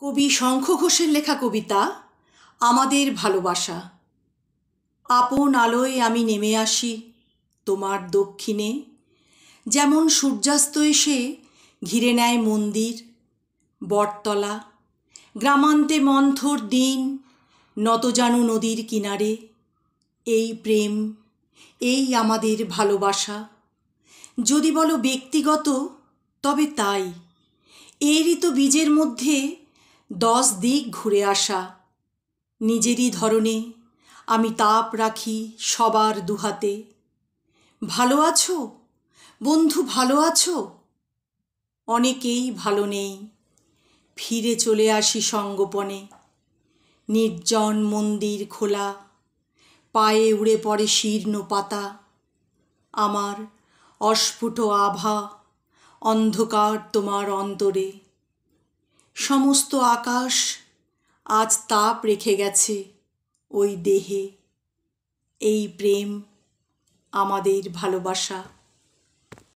কবি শঙ্খ ঘোষের লেখা কবিতা আমাদের ভালোবাসা। আপন আলোয় আমি নেমে আসি তোমার দক্ষিণে, যেমন সূর্যাস্ত এসে ঘিরে নেয় মন্দির বটতলা। গ্রামান্তে মন্থর দিন নতজানু নদীর কিনারে। এই প্রেম, এই আমাদের ভালোবাসা। যদি বলো ব্যক্তিগত, তবে তাই। এরই তো বীজের মধ্যে 10 দিক ঘুরে আসা। নিজেরই ধরনে আমি তাপ রাখি সবার দুহাতে। ভালো আছো বন্ধু, ভালো আছো? অনেকেই ভালো নেই, ফিরে চলে আসি সঙ্গোপনে। নির্জন মন্দির খোলা, পায়ে উড়ে পড়ে শীর্ণ পাতা। আমার অস্ফুট আভা, অন্ধকার তোমার অন্তরে। সমস্ত আকাশ আজ তাপ রেখে গেছে ওই দেহে। এই প্রেম আমাদের ভালোবাসা।